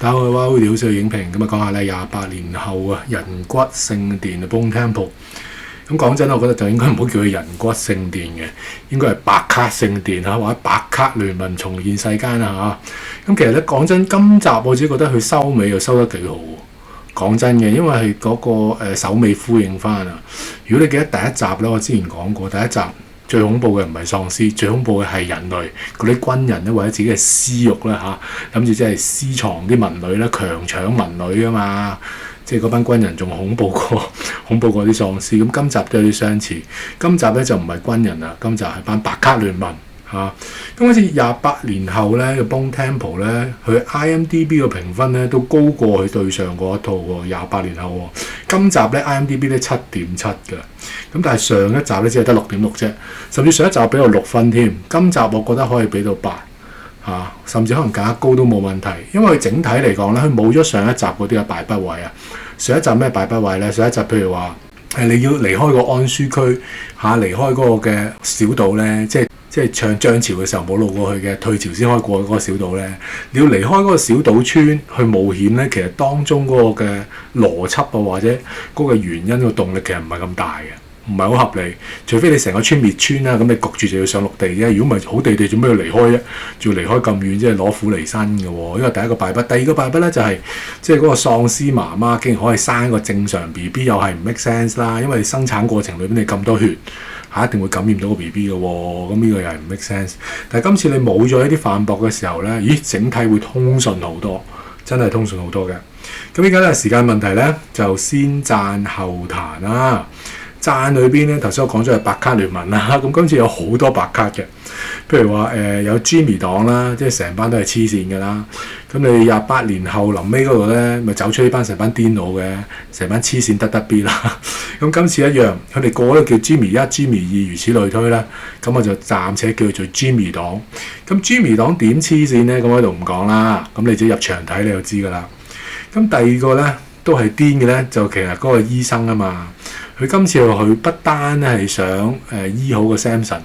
打開哇好似好少影評咁啊，講下咧28年後啊人骨聖殿啊 Bone Temple。咁講真，我覺得就應該唔好叫佢人骨聖殿嘅，應該係白卡聖殿或者白卡聯盟重現世間啊嚇。咁其實咧講真，今集我自己覺得佢收尾又收得幾好喎。講真嘅，因為係嗰個首尾呼應翻啊。如果你記得第一集咧，我之前講過，第一集最恐怖嘅唔係喪屍，最恐怖嘅係人類嗰啲軍人咧，或者自己嘅私慾啦嚇，諗住即係私藏啲民女咧，強搶民女啊嘛。即係嗰班軍人仲恐怖過啲喪屍。咁今集都有啲相似。今集咧就唔係軍人啦，今集係班白卡聯盟嚇。咁好似28年後咧嘅 Bone Temple 咧，佢 IMDB 嘅評分咧都高過佢對上嗰一套喎。28年後喎，今集咧 IMDB 咧7.7嘅。咁但係上一集咧只係得6.6啫，甚至上一集俾我6分添。今集我覺得可以俾到8。甚至可能更加高都冇問題，因為整體嚟講咧，佢冇咗上一集嗰啲嘅敗筆位啊。上一集咩敗筆位咧？上一集譬如話你要離開個安舒區離開嗰個嘅小島咧，即係唱漲潮嘅時候冇路過去嘅，退潮先可以過嗰個小島咧。你要離開嗰個小島村去冒險咧，其實當中嗰個嘅邏輯或者嗰個原因個動力其實唔係咁大嘅。唔係好合理，除非你成個村滅村啦，咁你焗住就要上陸地啫。如果唔係好地地，做咩要離開啫？仲要離開咁遠，即係攞苦離身嘅喎。因為第一個敗筆，第二個敗筆咧就係即係嗰個喪屍媽媽竟然可以生一個正常 BB， 又係唔 make sense 啦。因為生產過程裏邊你咁多血一定會感染到個 BB 嘅喎。咁呢個又係唔 make sense。但係今次你冇咗呢啲反駁嘅時候咧，咦，整體會通順好多，真係通順好多嘅。咁依家咧時間問題咧，就先讚後彈啦。讚裏邊咧，頭先我講咗係白卡聯盟啦，咁今次有好多白卡嘅，譬如話有 Jimmy 黨啦，即係成班都係黐線嘅啦。咁你28年後臨尾嗰度咧，咪走出呢班成班癲佬嘅，成班黐線得 B 啦。咁今次一樣，佢哋個個都叫 Jimmy 1、Jimmy 2，如此類推啦。咁我就暫且叫佢做 Jimmy 黨。咁 Jimmy 黨點黐線咧？咁喺度唔講啦。咁你自己入場睇你就知㗎啦。咁第二個咧都係癲嘅咧，就其實嗰個醫生啊嘛。佢今次佢不單咧係想醫好個 Samson，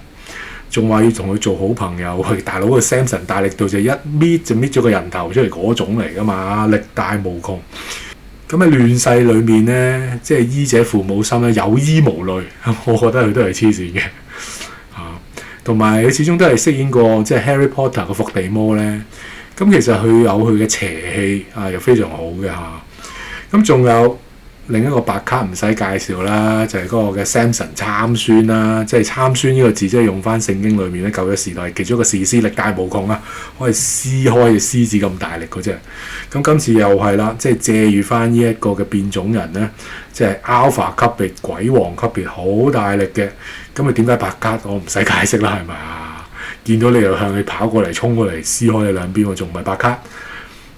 仲話要同佢做好朋友。佢大佬個 Samson 大力到就一搣就搣咗個人頭出嚟嗰種嚟㗎嘛，力大無窮。咁喺亂世裏面咧，即係醫者父母心咧，有醫無慮。我覺得佢都係黐線嘅同埋佢始終都係飾演過即係 Harry Potter 個伏地魔咧。咁其實佢有佢嘅邪氣又非常好嘅咁仲有。另一個白卡唔使介紹啦，就係嗰個嘅 Samson 參孫啦，即係參孫呢個字，即係用翻聖經裏面咧舊約時代其中一個士師，力大無窮啊，可以撕開嘅獅子咁大力嗰隻。咁今次又係啦，即係借喻翻呢一個嘅變種人咧，即係 Alpha 級別、鬼王級別，好大力嘅。咁啊點解白卡？我唔使解釋啦，係咪啊？見到你又向你跑過嚟、衝過嚟、撕開你兩邊，我仲唔係白卡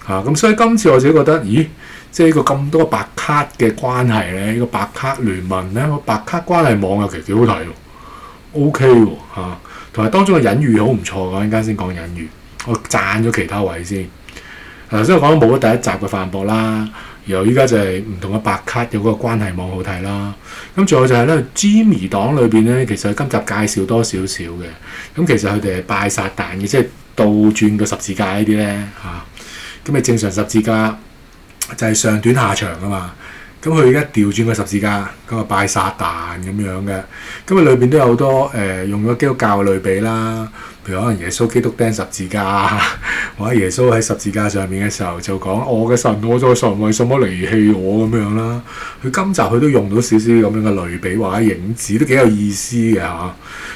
咁所以今次我自己覺得，咦？即係呢個咁多白卡嘅關係咧，呢個白卡聯盟咧，個白卡關係網又其實幾好睇喎，OK 喎同埋當中嘅隱喻好唔錯㗎。陣間先講隱喻，我讚咗其他位先。頭先我講到冇咗第一集嘅反駁啦，然後依家就係唔同嘅白卡有個關係網好睇啦。咁仲有就係咧 Jimmy 黨裏邊咧，其實今集介紹多少少嘅。咁其實佢哋係拜撒旦嘅，即係倒轉個十字架呢啲咧咁你正常十字架就係上短下長啊嘛，咁佢而家調轉個十字架，咁啊拜撒旦咁樣嘅，咁啊裏邊都有好多用咗基督教嘅類比啦，譬如可能耶穌基督釘十字架，或者耶穌喺十字架上面嘅時候就講我嘅神，我嘅神為什麼離棄我咁樣啦。佢今集佢都用到少少咁樣嘅類比或者影子，都幾有意思嘅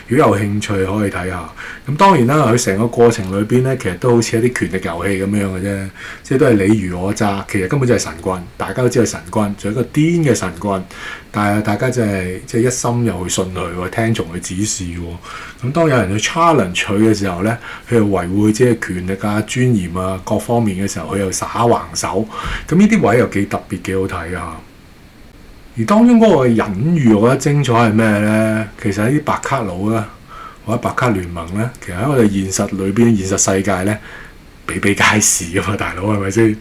如果有興趣可以睇下。咁當然啦，佢成個過程裏邊咧，其實都好似一啲權力遊戲咁樣嘅啫，即係都係你虞我詐，其實根本就係神棍，大家都知係神棍，仲有一個癲嘅神棍，但係大家真係即係一心又去信佢喎，聽從佢指示喎。咁當有人去 challenge 佢嘅時候咧，佢又維護佢自己嘅權力啊、尊嚴啊各方面嘅時候，佢又耍橫手。咁呢啲位又幾特別，幾好睇啊！而當中嗰個隱喻，我覺得精彩係咩咧？其實呢啲白卡佬啦，或者白卡聯盟咧，其實喺我哋現實裏邊、現實世界咧，比比皆是噶嘛，大佬係咪先？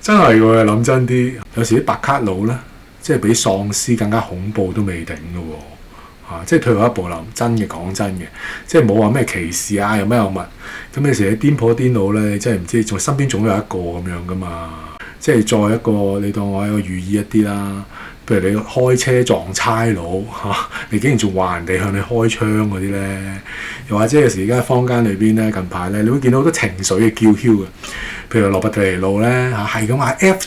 真係喎，諗真啲，有時啲白卡佬咧，即係比喪屍更加恐怖都未定噶喎，即係退後一步諗，真嘅講真嘅，即係冇話咩歧視啊，有咩有物，咁有時啲癲婆癲佬咧，真係唔知，仲身邊總有一個咁樣噶嘛。即係再一個你當我係一個寓意一啲啦。譬如你開車撞差佬你竟然仲話人哋向你開槍嗰啲咧，又或者有時而家坊間裏邊咧近排咧，你會見到好多情緒嘅叫囂嘅。譬如羅伯特尼路咧係咁話 F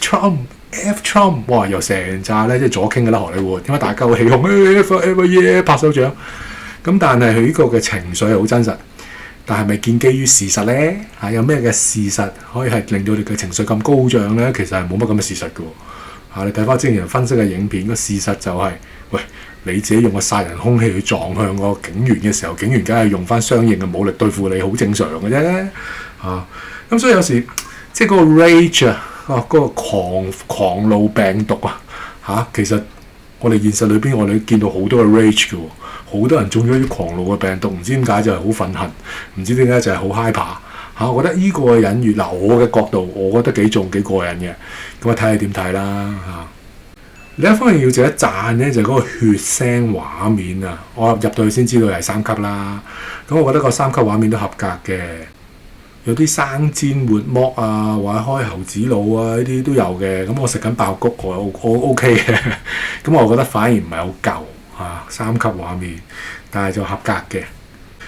Trump，哇又成扎咧即係左傾嘅啦荷里活，點解大家會起哄？F 拍手掌。咁但係佢呢個嘅情緒係好真實，但係咪建基於事實咧？有咩嘅事實可以係令到你嘅情緒咁高漲咧？其實係冇乜咁嘅事實嘅。你睇翻之前分析嘅影片，個事實就係、喂，你自己用個殺人兇器去撞向個警員嘅時候，警員梗係用翻相應嘅武力對付你，好正常嘅啫。咁所以有時即係嗰個 rage 嗰個狂怒病毒其實我哋現實裏邊我哋都見到好多嘅 rage 嘅喎，好多人中咗啲狂怒嘅病毒，唔知點解就係好憤恨，唔知點解就係好 hyper。我覺得呢個隱喻我嘅角度，我覺得幾過癮嘅。咁睇你點睇啦另一方面要值得讚咧，就係嗰個血腥畫面啊！我入到去先知道係3級啦。咁我覺得個3級畫面都合格嘅，有啲生煎活剝啊，或者開猴子腦啊，呢啲都有嘅。咁我食緊爆谷，我 OK 嘅。咁我覺得反而唔係好夠3級畫面，但係就合格嘅。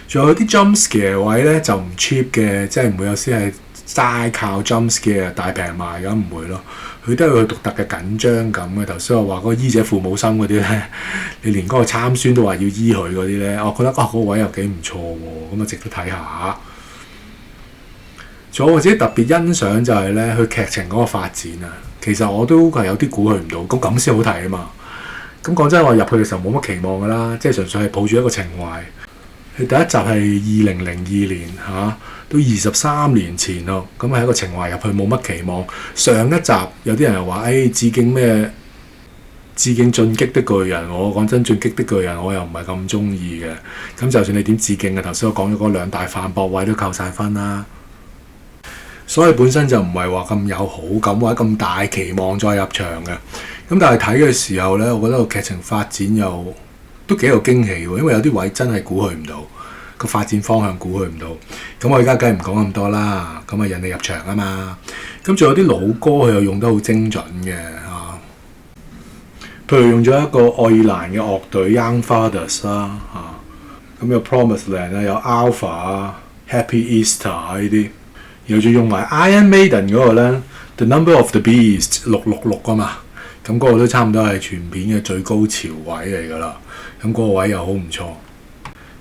仲有啲 jump scare 位咧就唔 cheap 嘅，即係唔會有時係齋靠 jump scare 大平賣咁，唔會咯。佢都有佢獨特嘅緊張感嘅。頭先我話嗰個醫者父母心嗰啲咧，你連嗰個參孫都話要醫佢嗰啲咧，我覺得嗰個位又幾唔錯喎，咁啊值得睇下。仲有我自己特別欣賞就係咧，佢劇情嗰個發展啊，其實我都係有啲估佢唔到，咁先好睇啊嘛。咁講真，我入去嘅時候冇乜期望㗎啦，即係純粹係抱住一個情懷。佢第一集係2002年都23年前咯，咁係一個情懷入去冇乜期望。上一集有啲人又話致敬咩？致敬進擊的巨人。我講真，進擊的巨人我又唔係咁中意嘅。咁就算你點致敬頭先我講咗嗰2大反駁位都扣晒分啦。所以本身就唔係話咁有好感或者咁大期望再入場嘅。咁但係睇嘅時候呢，我覺得個劇情發展又都幾有驚喜喎，因為有啲位真係估佢唔到，個發展方向估佢唔到。咁我而家梗係唔講咁多啦，咁引你入場啊嘛。咁仲有啲老歌佢又用得好精準嘅譬如用咗一個愛爾蘭嘅樂隊 Young Fathers 啦咁有 Promised Land 啊，有 Alpha 啊 ，Happy Easter 啊呢啲，然後仲用埋 Iron Maiden 嗰個咧 The Number of the Beast 666啊嘛，咁嗰個都差唔多係全片嘅最高潮位嚟㗎啦。咁嗰個位又好唔錯，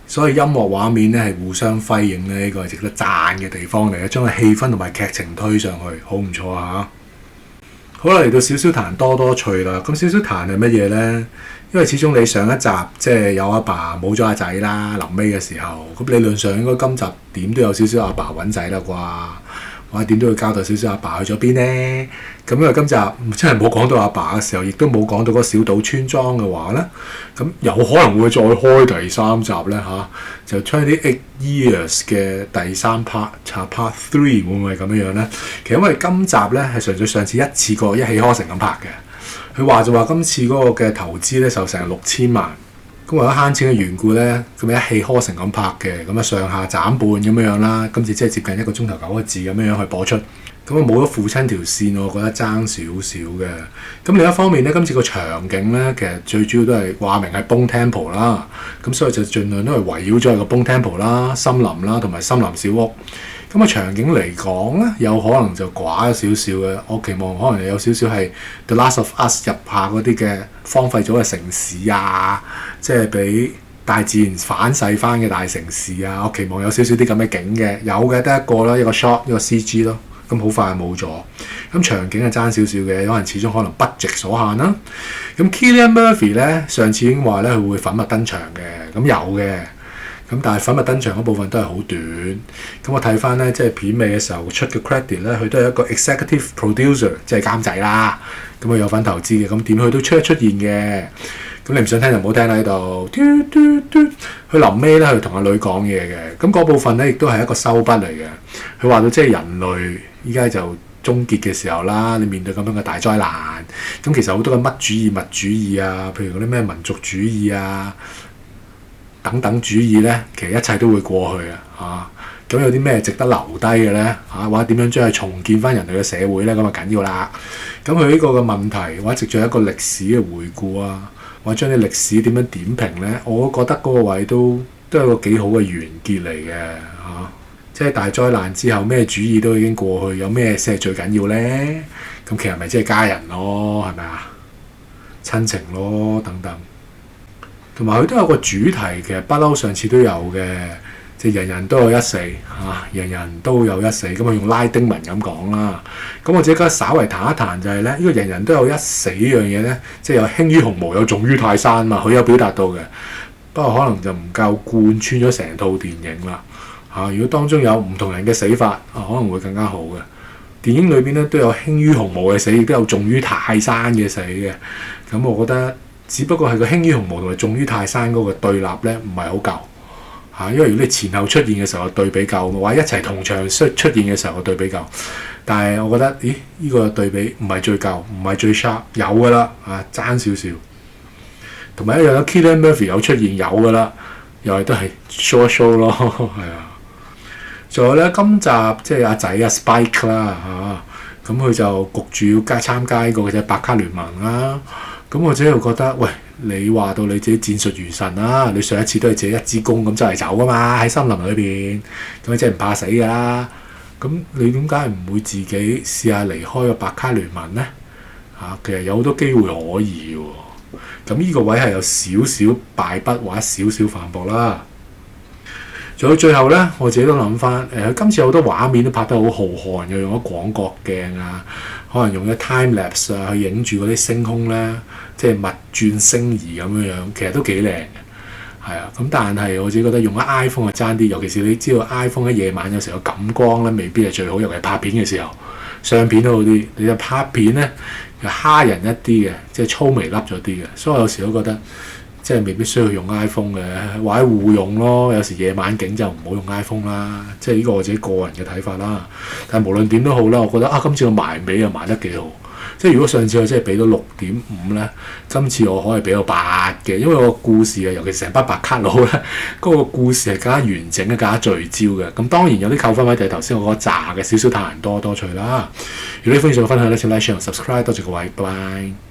所以音樂畫面咧係互相輝映咧，呢個係值得讚嘅地方嚟嘅，將個氣氛同埋劇情推上去，好唔錯好啦，嚟到少少談多多趣啦。咁少少談係乜嘢呢？因為始終你上一集即係有阿爸冇咗阿仔啦，臨尾嘅時候，咁理論上應該今集點都有少少阿爸揾仔啦啩，或者點都要交代少少阿爸去咗邊呢？咁因為今集真係冇講到阿爸嘅時候，亦都冇講到嗰個小島村莊嘅話呢，咁有可能會再開第3集呢。就 28 Years 嘅第3 part，Part 3會唔會咁樣呢？其實因為今集呢係純粹上次一次過一氣呵成咁拍嘅，佢話就話今次嗰個嘅投資呢就成6000萬，咁為咗慳錢嘅緣故呢，咁一氣呵成咁拍嘅，咁上下斬半咁樣啦，今次即係接近1個鐘頭9個字咁樣去播出。咁冇咗父親條線，我覺得爭少少嘅。咁另一方面咧，今次個場景咧，其實最主要都係話明係 Bone Temple 啦。咁所以就盡量都係圍繞咗個 Bone Temple 啦、森林啦同埋森林小屋。咁場景嚟講咧，有可能就寡咗少少嘅。我期望可能有少少係 The Last of Us 入下嗰啲嘅荒廢咗嘅城市啊，即係俾大自然反噬翻嘅大城市啊。我期望有少少啲咁嘅景嘅，有嘅得一個啦，一個 shot 一個 CG 咯。咁好快就冇咗，咁場景係爭少少嘅，可能始終可能 budget 所限啦。咁 Cillian Murphy 咧，上次已經話咧佢會粉墨登場嘅，咁有嘅，咁但係粉墨登場嗰部分都係好短。咁我睇翻咧，即係片尾嘅時候出嘅 credit 咧，佢都係一個 executive producer，即係監製啦。咁佢有份投資嘅，咁點佢都出現嘅。咁你唔想聽就唔好聽啦喺度。佢臨尾咧，佢同阿女講嘢嘅，咁嗰部分咧亦都係一個收筆嚟嘅。佢話到即係人類依家就終結嘅時候啦，你面對咁樣嘅大災難，咁其實好多嘅乜主義、物主義啊，譬如嗰啲咩民族主義啊等等主義咧，其實一切都會過去啊。咁有啲咩值得留低嘅咧？或者點樣將佢重建翻人類嘅社會咧？咁啊緊要啦。咁佢呢個嘅問題，或者藉著一個歷史嘅回顧啊，或者將啲歷史點樣點評咧，我覺得嗰個位都係一個幾好嘅完結嚟嘅嚇。即係大災難之後，咩主義都已經過去，有咩先係最緊要咧？咁其實咪即係家人咯，係咪啊？親情咯，等等。同埋佢都有個主題，其實不嬲上次都有嘅，即係人人都有一死嚇，人人都有一死。咁我用拉丁文咁講啦。咁我自己覺得稍為談一談就係咧，呢個人人都有一死呢樣嘢咧，即係有輕於鴻毛，有重於泰山嘛。佢有表達到嘅，不過可能就唔夠貫穿咗成套電影啦嚇。如果當中有唔同人嘅死法，可能會更加好嘅。電影裏邊咧都有輕於鴻毛嘅死，亦都有重於泰山嘅死嘅。咁我覺得，只不過係個輕於鴻毛同埋重於泰山嗰個對立咧，唔係好夠嚇。因為如果你前後出現嘅時候對比夠，或者一齊同場出現嘅時候對比夠，但係我覺得，呢個對比唔係最夠，唔係最 sharp， 有㗎啦嚇，爭少少。同埋一樣有 Cillian Murphy 有出現有㗎啦，又係都係 show 咯，係啊。仲有咧，今集即係阿仔啊 Spike 啦嚇，咁佢就焗住要參加呢個嘅白卡聯盟啦。咁我自己又覺得，喂，你話到你自己戰術如神啦，你上一次都係自己一支公咁周圍走噶嘛，喺森林裏邊，咁你真係唔怕死噶啦。咁你點解唔會自己試下離開個白卡聯盟咧？其實有好多機會可以喎。咁呢個位係有少少敗筆或者少少反駁啦。仲有最後咧，我自己都諗翻，今次好多畫面都拍得好浩瀚嘅，用咗廣角鏡啊，可能用咗 time lapse 啊去影住嗰啲星空咧，即係物轉星移咁樣樣，其實都幾靚嘅，係啊。咁但係我自己覺得用咗 iPhone 係爭啲，尤其是你知道 iPhone 喺夜晚有時候感光咧，未必係最好，尤其係拍片嘅時候，相片都好啲。你就拍片咧，又蝦人一啲嘅，即係粗微粒咗啲嘅，所以我有時都覺得。即係未必需要用 iPhone 嘅，或者互用咯。有時夜晚景就唔好用 iPhone 啦。即係呢個我自己個人嘅睇法啦。但係無論點都好啦，我覺得今次個埋尾又埋得幾好。即係如果上次我真係俾到6.5咧，今次我可以俾到8嘅，因為個故事啊，尤其成班白卡佬咧，嗰個故事係更加完整嘅，更加聚焦嘅。咁當然有啲扣分位就係頭先我嗰扎嘅少少太多趣啦。如果你歡迎上嘅分享咧，請 like、share、subscribe，多謝各位，拜拜。